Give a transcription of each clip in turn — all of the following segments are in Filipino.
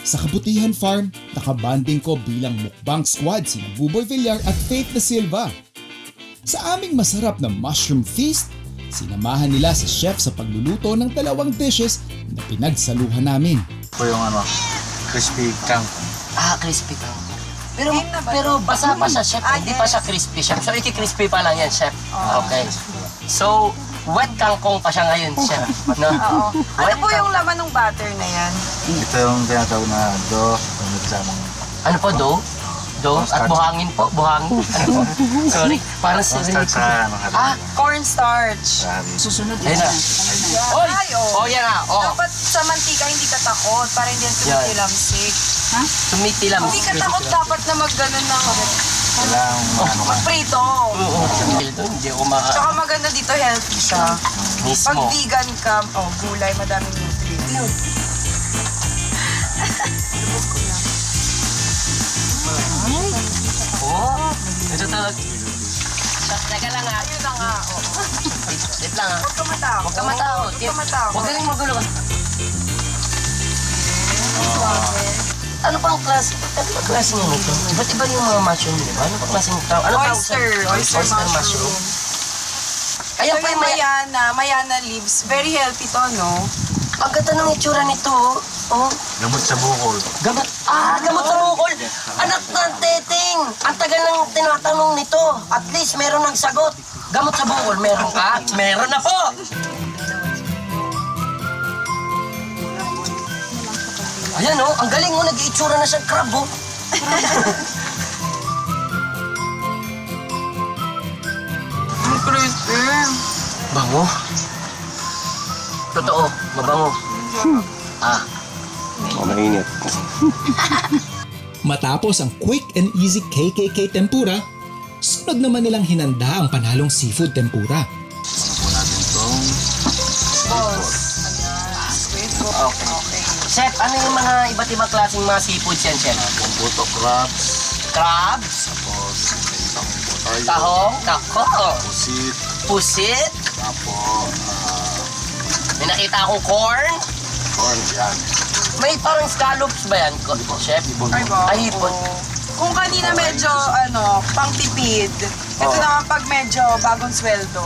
Sa Kabutihan Farm, nakabanding ko bilang mukbang squad sina Buboy Villar at Faith Da Silva. Sa aming masarap na mushroom feast, sinamahan nila si chef sa pagluluto ng dalawang dishes na pinagsaluhan namin. Ito yung crispy kangkong. Crispy ka. Pero basa pa siya, chef. Hindi pa siya crispy, chef. So, iki-crispy pa lang yan, chef. Okay. So, wet kangkong pa siya ngayon, chef. No? Oo. Ano Wet po yung laman ng butter na yan? Ito yung tinatawag na dough. Ano po, dough? Dough? At buhangin po? Buhangin? Ano po? Sorry. Parang Start sa Cornstarch. Susunod. Ayun na. Oy! Ay, oh. Oh, yan na. Oh. Dapat sa mantika hindi ka takot para hindi yan tumitilamsik. Tumitilam. Hindi ka takot dapat na mag-ganon ng Kailangan magprito. Oo. Hindi ako Tsaka maganda dito, healthy siya. Pag mismo. vegan ka, gulay, madaming nutrients. Oh. Ito talaga. Teka lang ha. Yun na nga, oo. Wait lang ha. Huwag ka matakot. Huwag ka matakot. Huwag ka matakot. Huwag ka rin magulo. Ano pang klase? Ano pang klase ng ito? Iba't iba yung mga mushroom, di ba? Ano pang klase ng tao? Ano Oyster mushroom. Ayan Ito po yung yung Mayana leaves. Very healthy to, no? Ang ganda ng itsura nito. Oh. gamot sa bukol. Gamot. Gamot sa bukol. Anak ng teting. Ang tagal ng tinatanong nito. At least meron ng sagot. Gamot sa bukol, meron ka? Meron na po. Ayan oh, ang galing mo. Nag-iitsura na siyang crab oh. Ang crispy. Bango. Totoo, mabango. Mainit. Matapos ang quick and easy KKK tempura, sunod naman nilang hinanda ang panalong seafood tempura. Po natin itong Okay. Chef, ano yung mga iba't ibang klaseng mga seafood yan, Chef? puto crabs. Crabs, Tapos may tahong, nako, pusit. pusit, Tapos may nakita akong corn. corn yan. May parang scallops ba yan, Chef? Ay, ba? Ay, hipon. Kung kanina medyo, pang tipid, ito na kapag medyo bagong sweldo.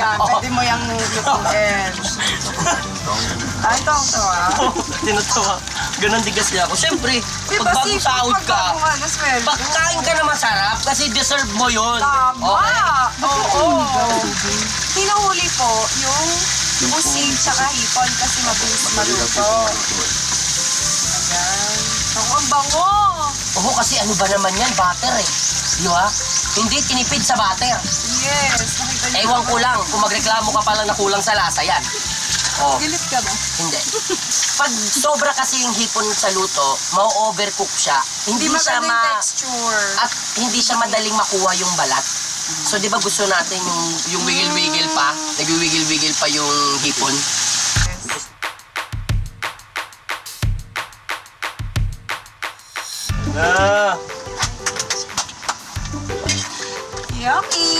Yan, pwede mo yung lutuin. Itong to, Tinutuwa. Ganon digas niya ako. Siyempre, pag bagong sahod ka, sweldo. pagkain ka na masarap kasi deserve mo yun. Tama! Okay? Oo! Hinuhuli po yung busing tsaka hipon kasi mabilis maluto. Ayan. Ako, ang bango! Oo, kasi ano ba naman yan? Butter eh. Di ba? Hindi tinipid sa butter. Yes, nakita niyo. Ewan ko lang, kung magreklamo ka pa lang na kulang sa lasa yan. Oh, Gilit ka ba? hindi. Pag sobra kasi yung hipon sa luto, ma-overcook siya. Hindi siya maganda yung texture. At hindi siya madaling makuha yung balat. So, di ba gusto natin yung wiggle-wiggle pa? Nag-wiggle-wiggle pa yung hipon. Yummy!